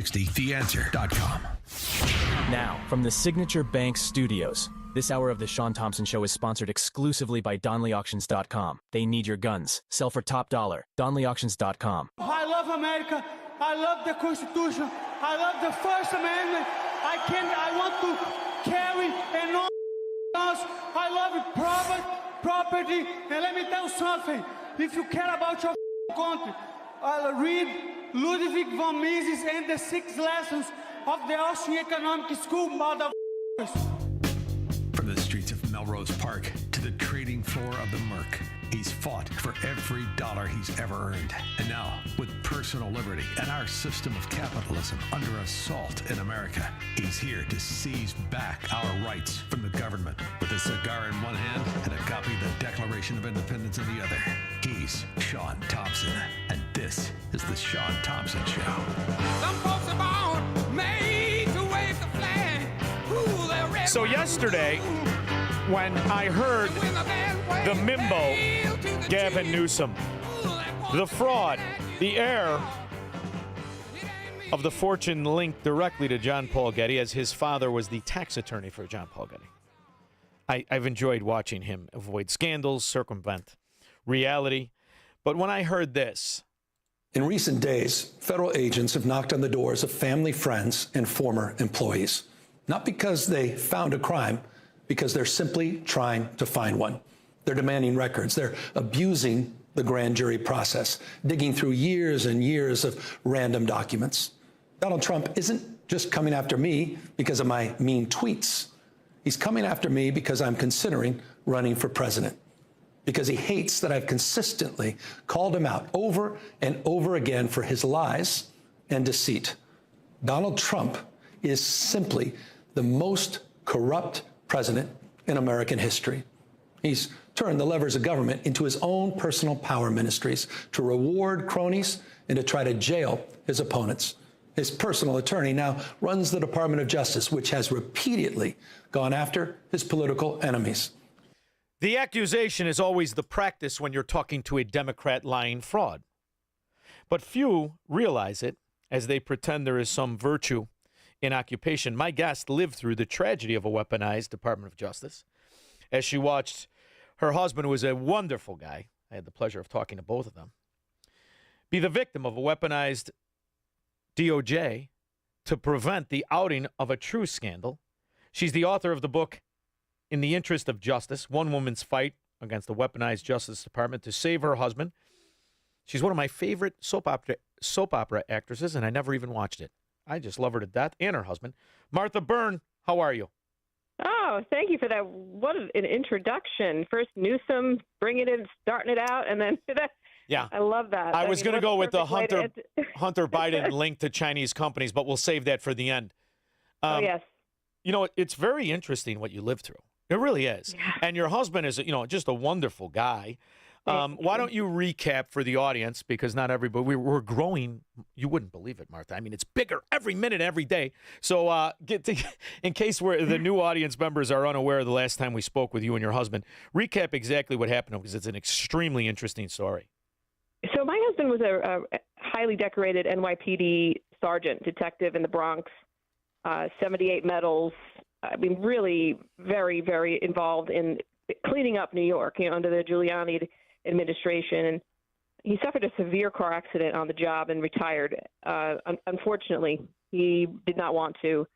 TheAnswer.com. Now, from the Signature Bank Studios, this hour of the Shaun Thompson Show is sponsored exclusively by DonleyAuctions.com. They need your guns. Sell for top dollar. DonleyAuctions.com. I love America. I love the Constitution. I love the First Amendment. I want to carry and all else. I love property. And let me tell you something. If you care about your country, read Ludwig von Mises and the 6 lessons of the Austrian Economic School, motherfuckers. From the streets of Melrose Park to the trading floor of the Merc, he's fought for every dollar he's ever earned. And now, with personal liberty and our system of capitalism under assault in America, he's here to seize back our rights from the government. With a cigar in one hand and a copy of the Declaration of Independence in the other, he's Shaun Thompson. And this is the Shaun Thompson Show. Some folks are born made to wave the flag. So yesterday, when I heard the Mimbo, Gavin Newsom, the fraud, the heir of the fortune linked directly to John Paul Getty, as his father was the tax attorney for John Paul Getty. I've enjoyed watching him avoid scandals, circumvent reality. But when I heard this... In recent days, federal agents have knocked on the doors of family, friends, and former employees. Not because they found a crime, because they're simply trying to find one. They're demanding records. They're abusing the grand jury process, digging through years and years of random documents. Donald Trump isn't just coming after me because of my mean tweets. He's coming after me because I'm considering running for president, because he hates that I've consistently called him out over and over again for his lies and deceit. Donald Trump is simply the most corrupt president in American history. He's turned the levers of government into his own personal power ministries to reward cronies and to try to jail his opponents. His personal attorney now runs the Department of Justice, which has repeatedly gone after his political enemies. The accusation is always the practice when you're talking to a Democrat lying fraud. But few realize it, as they pretend there is some virtue in occupation. My guest lived through the tragedy of a weaponized Department of Justice as she watched her husband, who was a wonderful guy, I had the pleasure of talking to both of them, be the victim of a weaponized DOJ to prevent the outing of a true scandal. She's the author of the book, In the Interest of Justice, One Woman's Fight Against the Weaponized Justice Department to Save Her Husband. She's one of my favorite soap opera actresses, and I never even watched it. I just love her to death, and her husband. Martha Byrne, how are you? Oh, thank you for that. What an introduction. First Newsom, bringing it in, starting it out, and then that. Yeah. I love that. I was going to go with the Hunter Hunter Biden link to Chinese companies, but we'll save that for the end. Yes. You know, it's very interesting what you lived through. It really is. Yeah. And your husband is, just a wonderful guy. Why don't you recap for the audience, because not everybody, we're growing. You wouldn't believe it, Martha. I mean, it's bigger every minute, every day. So in case the new audience members are unaware of the last time we spoke with you and your husband, recap exactly what happened, because it's an extremely interesting story. So my husband was a highly decorated NYPD sergeant, detective in the Bronx, 78 medals. I mean, really very, very involved in cleaning up New York, under the Giuliani administration. And he suffered a severe car accident on the job and retired. Unfortunately, he did not want to,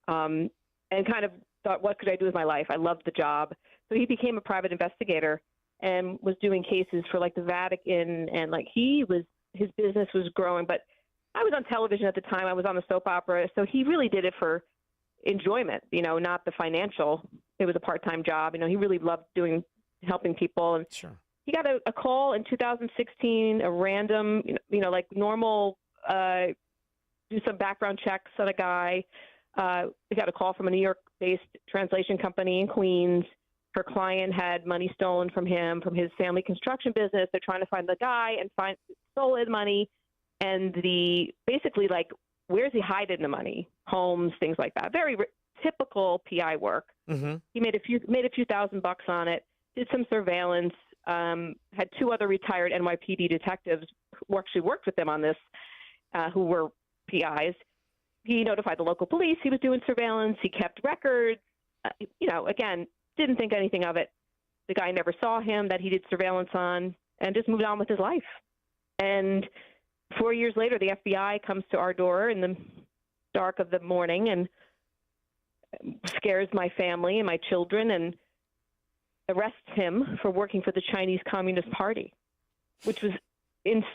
and kind of thought, what could I do with my life? I loved the job. So he became a private investigator and was doing cases for the Vatican, and his business was growing. But I was on television at the time. I was on the soap opera. So he really did it for enjoyment, not the financial. It was a part-time job. He really loved helping people. And sure. He got a call in 2016, a random, normal, do some background checks on a guy. We got a call from a New York-based translation company in Queens. Her client had money stolen from him, from his family construction business. They're trying to find the guy and find stolen money. And where's he hiding the money? Homes, things like that. Very typical PI work. Mm-hmm. He made a few $1,000 on it, did some surveillance, had 2 other retired NYPD detectives who actually worked with them on this, who were PIs. he notified the local police he was doing surveillance. He kept records. Again, didn't think anything of it. The guy never saw him that he did surveillance on and just moved on with his life. And 4 years later, the FBI comes to our door in the dark of the morning and scares my family and my children and arrests him for working for the Chinese Communist Party, which was,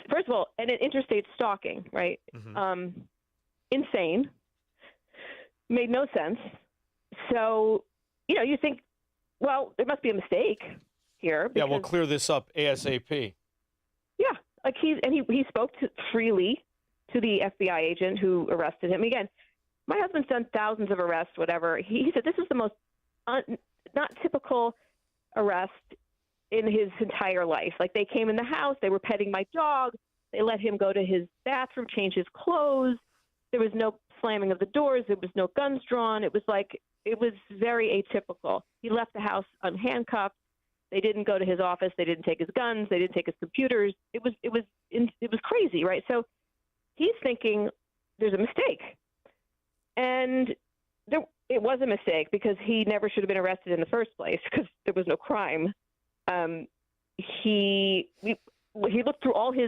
first of all, an interstate stalking, right? Mm-hmm. Insane. Made no sense. So, you think, well, there must be a mistake here. Yeah, we'll clear this up ASAP. Yeah, like he spoke freely to the FBI agent who arrested him. Again, my husband's done thousands of arrests, whatever. He said this is the most not typical arrest in his entire life. Like, they came in the house, they were petting my dog, they let him go to his bathroom, change his clothes. There was no slamming of the doors, there was no guns drawn. It was very atypical. He left the house unhandcuffed. They didn't go to his office. They didn't take his guns. They didn't take his computers. It was crazy, right? So he's thinking there's a mistake, and it was a mistake because he never should have been arrested in the first place because there was no crime. He looked through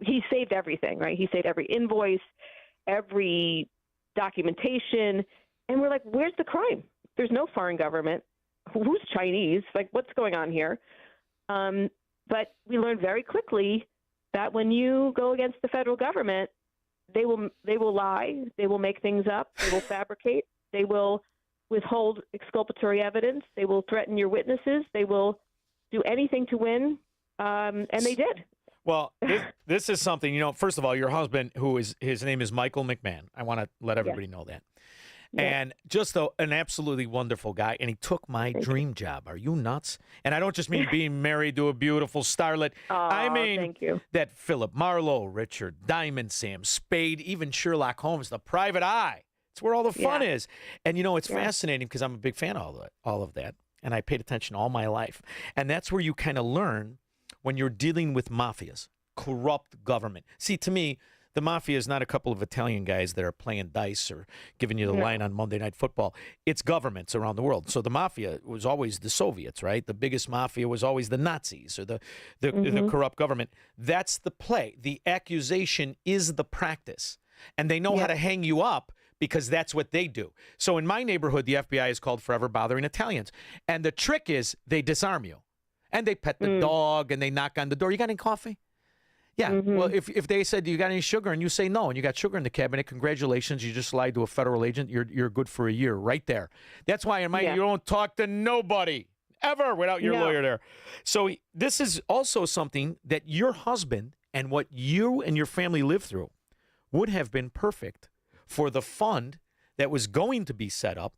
he saved everything, right? He saved every invoice, every documentation, and we're like, where's the crime? There's no foreign government. Who's Chinese? Like, what's going on here? But we learned very quickly that when you go against the federal government, they will lie, they will make things up, they will fabricate, they will withhold exculpatory evidence, they will threaten your witnesses, they will do anything to win, and they did. Well, this is something, first of all, your husband, his name is Michael McMahon. I want to let everybody know that. Yeah. And just an absolutely wonderful guy. And he took my dream job. Are you nuts? And I don't just mean being married to a beautiful starlet. I mean that Philip Marlowe, Richard Diamond, Sam Spade, even Sherlock Holmes, the private eye. It's where all the fun is. And, it's fascinating because I'm a big fan of all of that. And I paid attention all my life. And that's where you kind of learn when you're dealing with mafias, corrupt government. See, to me, the mafia is not a couple of Italian guys that are playing dice or giving you the line on Monday Night Football. It's governments around the world. So the mafia was always the Soviets, right? The biggest mafia was always the Nazis or the corrupt government. That's the play. The accusation is the practice. And they know how to hang you up because that's what they do. So in my neighborhood, the FBI is called Forever Bothering Italians. And the trick is they disarm you. And they pet the dog and they knock on the door. You got any coffee? Yeah, well, if they said, do you got any sugar, and you say no, and you got sugar in the cabinet, congratulations, you just lied to a federal agent, you're good for a year right there. That's why in my you don't talk to nobody ever without your lawyer there. So this is also something that your husband and what you and your family lived through would have been perfect for the fund that was going to be set up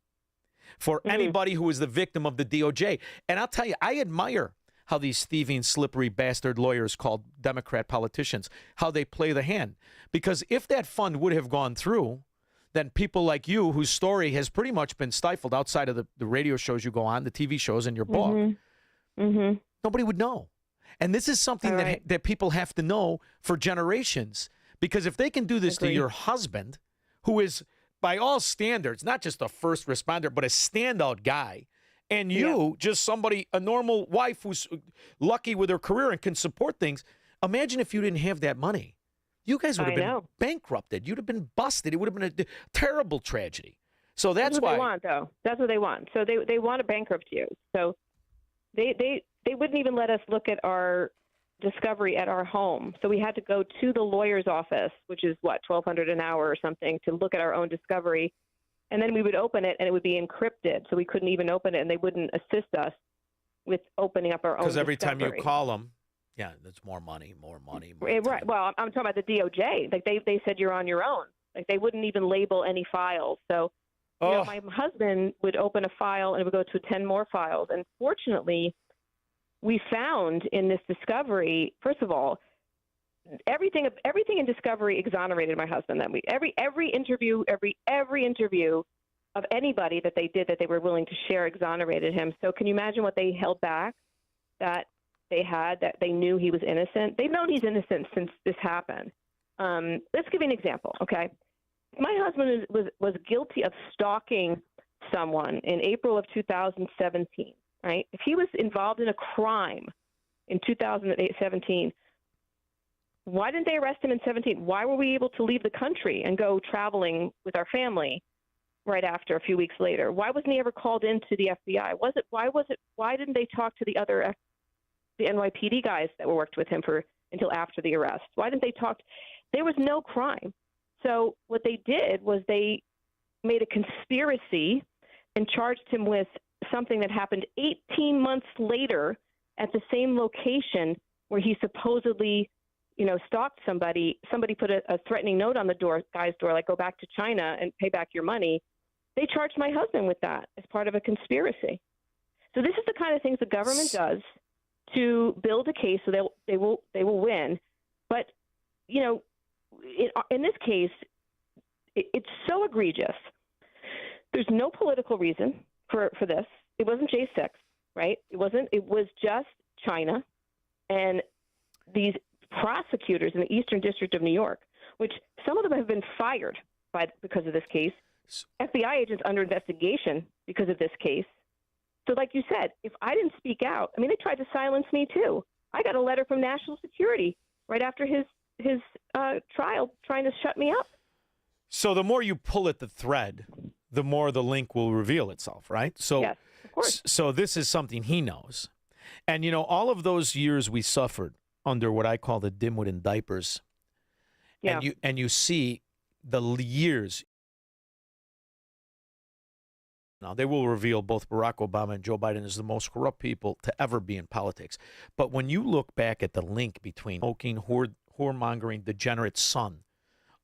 for anybody who was the victim of the DOJ. And I'll tell you, I admire how these thieving, slippery bastard lawyers called Democrat politicians, how they play the hand. Because if that fund would have gone through, then people like you, whose story has pretty much been stifled outside of the radio shows you go on, the TV shows, and your book, nobody would know. And this is something that people have to know for generations. Because if they can do this to your husband, who is, by all standards, not just a first responder, but a standout guy, and you, just somebody, a normal wife who's lucky with her career and can support things. Imagine if you didn't have that money. You guys would have been bankrupted. You'd have been busted. It would have been a terrible tragedy. So that's why. What they want, though. That's what they want. So they want to bankrupt you. So they wouldn't even let us look at our discovery at our home. So we had to go to the lawyer's office, which is, $1,200 an hour or something, to look at our own discovery. And then we would open it, and it would be encrypted, so we couldn't even open it, and they wouldn't assist us with opening up our own. Because every time you call them, there's more money. Right. Well, I'm talking about the DOJ. Like they said, you're on your own. Like they wouldn't even label any files. So, my husband would open a file, and it would go to 10 more files. And fortunately, we found in this discovery, first of all, everything in discovery exonerated my husband that week. Every interview of anybody that they did that they were willing to share exonerated him. So can you imagine what they held back that they knew he was innocent? They've known he's innocent since this happened. Let's give you an example, okay? My husband was guilty of stalking someone in April of 2017, right? If he was involved in a crime in 2017, why didn't they arrest him in 17? Why were we able to leave the country and go traveling with our family right after, a few weeks later? Why wasn't he ever called into the FBI? Why didn't they talk to the NYPD guys that worked with him until after the arrest? Why didn't they talk? There was no crime. So what they did was they made a conspiracy and charged him with something that happened 18 months later at the same location where he supposedly, stalked somebody. Somebody put a threatening note on the guy's door, like, go back to China and pay back your money. They charged my husband with that as part of a conspiracy. So this is the kind of things the government does to build a case so they will win. But, in this case, it's so egregious. There's no political reason for this. It wasn't J6, right? It was just China and these prosecutors in the Eastern District of New York, which some of them have been fired because of this case. FBI agents under investigation because of this case. So like you said, if I didn't speak out, they tried to silence me too. I got a letter from National Security right after his trial trying to shut me up. So the more you pull at the thread, the more the link will reveal itself, right? So, yes, of course. So this is something he knows. And, all of those years we suffered under what I call the dimwit in diapers, yeah. and you see the years. Now, they will reveal both Barack Obama and Joe Biden as the most corrupt people to ever be in politics. But when you look back at the link between smoking, whoremongering, degenerate son,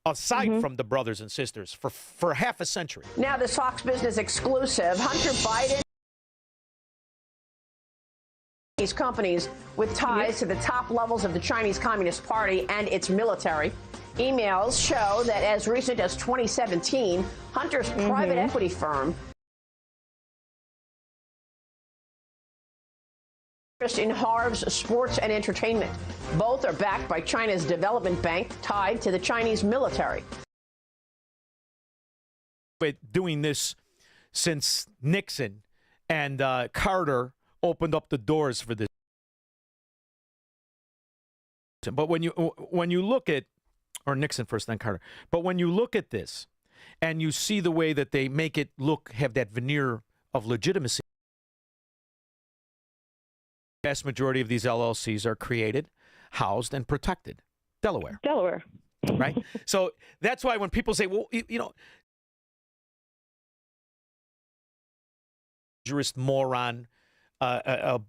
aside from the brothers and sisters, for half a century. Now, this Fox Business exclusive, Hunter Biden. These companies with ties to the top levels of the Chinese Communist Party and its military. Emails show that as recent as 2017, Hunter's private equity firm in Harv's Sports and Entertainment. Both are backed by China's development bank tied to the Chinese military. But doing this since Nixon and Carter opened up the doors for this. But when you look at, or Nixon first, then Carter. But when you look at this and you see the way that they make it have that veneer of legitimacy, the vast majority of these LLCs are created, housed, and protected. Delaware. Right? So that's why when people say, well, jurist moron, a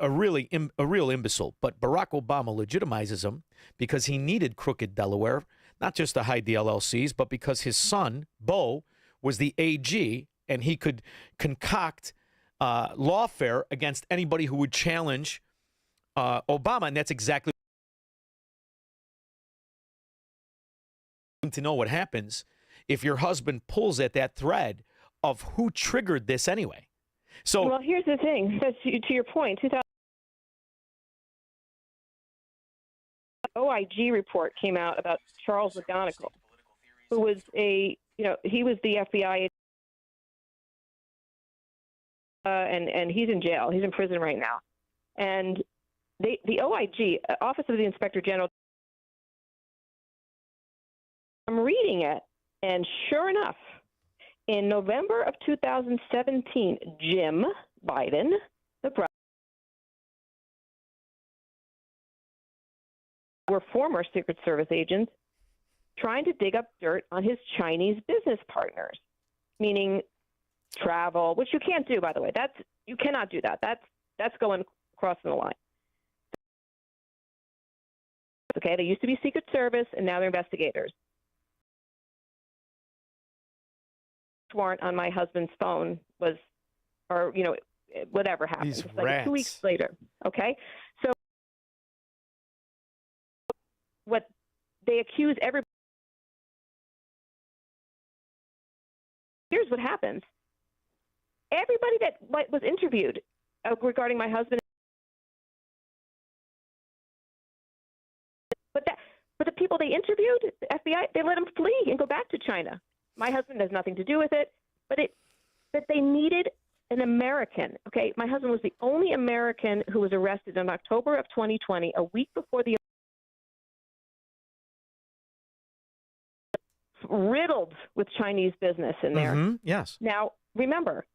real imbecile. But Barack Obama legitimizes him because he needed crooked Delaware, not just to hide the LLCs, but because his son, Beau, was the AG, and he could concoct lawfare against anybody who would challenge Obama. And that's exactly to know what happens if your husband pulls at that thread of who triggered this anyway. So, well, here's the thing. So to your point, OIG report came out about Charles McGonigal, who was he was the FBI, and he's in jail. He's in prison right now. And the OIG, Office of the Inspector General, I'm reading it, and sure enough, in November of 2017, Jim Biden, the president, were former Secret Service agents trying to dig up dirt on his Chinese business partners, meaning travel, which you can't do, by the way. You cannot do that. That's crossing the line. Okay, they used to be Secret Service, and now they're investigators. Warrant on my husband's phone was, or whatever happened. These it's like rats. 2 weeks later. Okay, so what they accuse everybody. Here's what happens. Everybody that was interviewed regarding my husband, but the people they interviewed, the FBI, they let him flee and go back to China. My husband has nothing to do with it, but they needed an American. Okay, my husband was the only American who was arrested in October of 2020, a week before the riddled with Chinese business in there. Mm-hmm. Yes. Now, remember,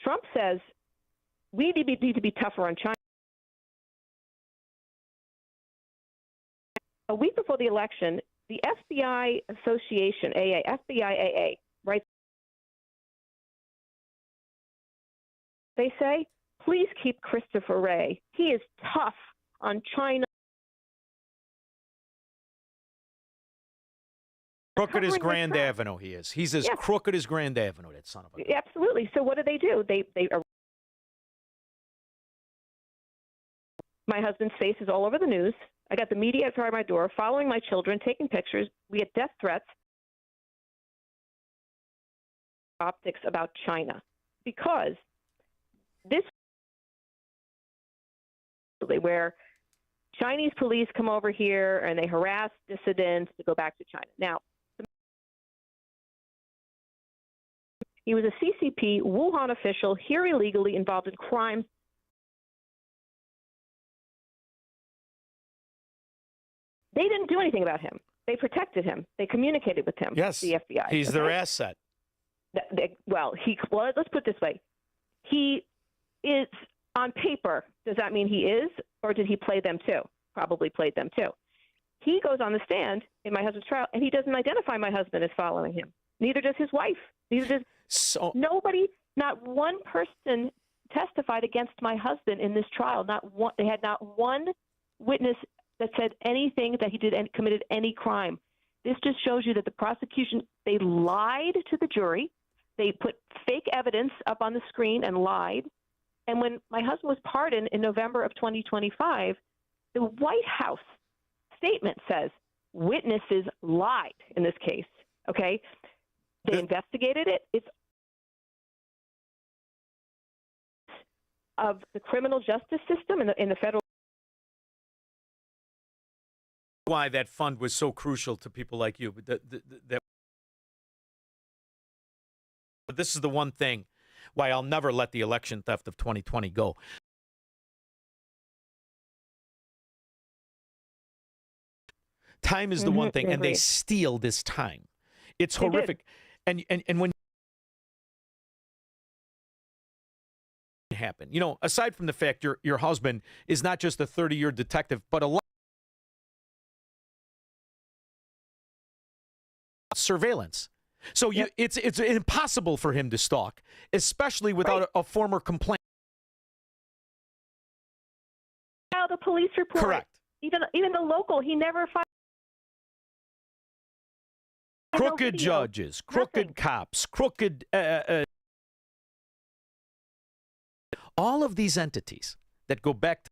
Trump says we need to be tougher on China. A week before the election, the FBI Association, FBI, right? They say, please keep Christopher Wray. He is tough on China. Crooked as Grand Avenue, he is. He's as crooked as Grand Avenue, that son of a... Absolutely. So what do? They my husband's face is all over the news. I got the media outside my door, following my children, taking pictures. We get death threats. Optics about China. Because this, where Chinese police come over here and they harass dissidents to go back to China. Now, he was a CCP Wuhan official here illegally involved in crimes. They didn't do anything about him. They protected him. They communicated with him. Yes, the FBI. He's their asset. Well, let's put it this way. He is on paper. Does that mean he is, or did he play them too? Probably played them too. He goes on the stand in my husband's trial, and he doesn't identify my husband as following him. Neither does his wife. Neither does nobody. Not one person testified against my husband in this trial. Not one. They had not one witness that said anything that he did and committed any crime. This just shows you that the prosecution, they lied to the jury. They put fake evidence up on the screen and lied. And when my husband was pardoned in November of 2025, the White House statement says witnesses lied in this case. Okay? They investigated it. It's of the criminal justice system in the federal. Why that fund was so crucial to people like you. But this is the one thing why I'll never let the election theft of 2020 go. Time is the one thing, and they steal this time. It's horrific. And when it happened, you know, aside from the fact your husband is not just a 30-year detective, but a lot of surveillance. So it's impossible for him to stalk, especially without a former complaint. Now the police report. Correct. Even the local, he never filed. Crooked judges, crooked cops, crooked all of these entities that go back to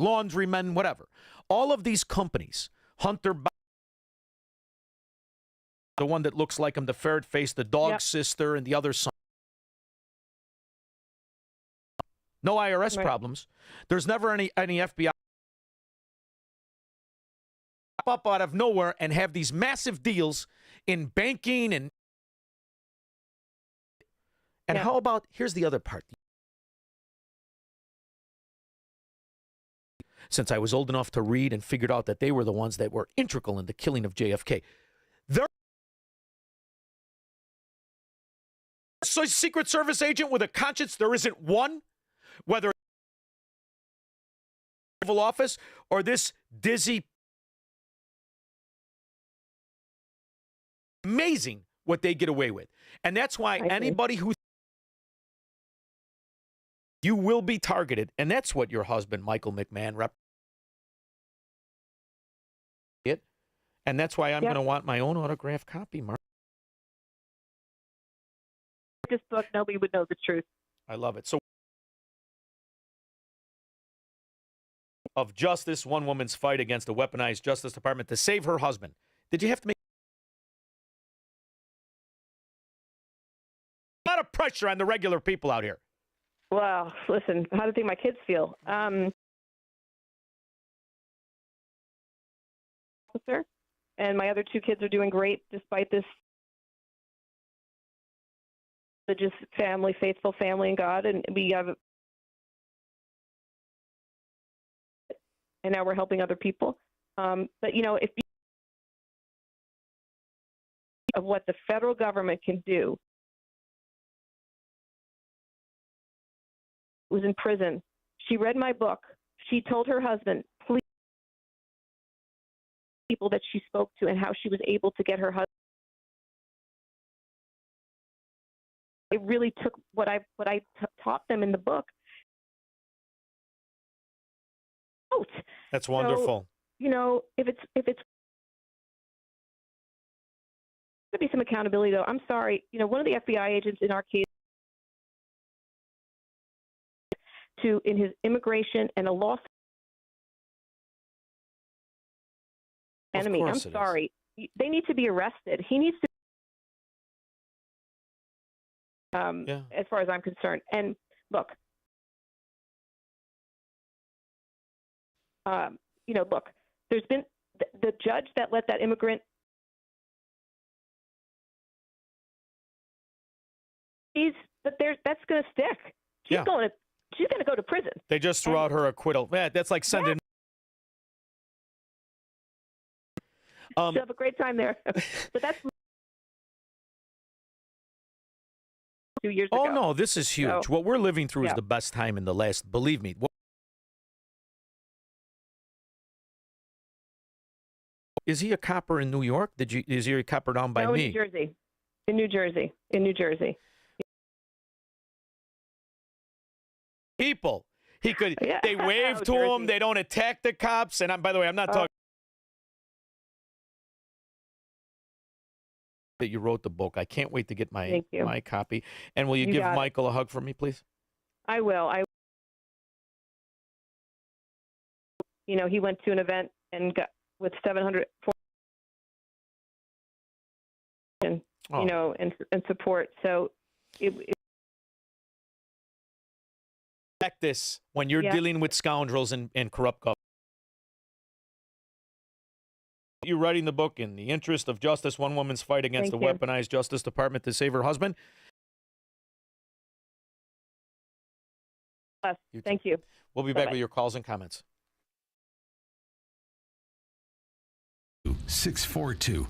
laundrymen, whatever. All of these companies, Hunter Biden, the one that looks like him, the ferret face, the dog sister, and the other son. No IRS problems. There's never any FBI up out of nowhere and have these massive deals in banking and how about, here's the other part. Since I was old enough to read and figured out that they were the ones that were integral in the killing of JFK. They're a Secret Service agent with a conscience. There isn't one, whether Oval Office or this dizzy. Amazing what they get away with. And that's why anybody who you will be targeted, and that's what your husband, Michael McMahon, it. And that's why I'm going to want my own autographed copy, Mark. This book, nobody would know the truth. I love it. So, of justice, one woman's fight against a weaponized Justice Department to save her husband. Did you have to make a lot of pressure on the regular people out here? Well, listen, how do you think my kids feel? Officer, and my other 2 kids are doing great despite this religious family, faithful family in God, and we have, and now we're helping other people. But you know, if you, of what the federal government can do, was in prison. She read my book. She told her husband, please, people that she spoke to and how she was able to get her husband. It really took what I taught them in the book. That's wonderful. So, you know, if it's going to be some accountability, though, I'm sorry. You know, one of the FBI agents in our case, in his immigration and a lawsuit enemy. I'm sorry. They need to be arrested. He needs to, as far as I'm concerned. And look, you know, look, there's been the judge that let that immigrant. That's going to stick. She's going to go to prison. They just threw out her acquittal. Man, that's like sending. She'll have a great time there. But that's 2 years ago. Oh, no, this is huge. So, what we're living through is the best time in the last, believe me. Is he a copper in New York? Is he a copper down by me? In New Jersey. In New Jersey. In New Jersey. People. He could. They wave to him. They don't attack the cops. And by the way, I'm not talking that you wrote the book. I can't wait to get my copy. And will you give Michael a hug for me, please? I will. You know, he went to an event and got with 700, you know, and support. So this when you're dealing with scoundrels and corrupt government. You're writing the book in the interest of justice, one woman's fight against the weaponized Justice Department to save her husband. Thank you. We'll be back with your calls and comments. 642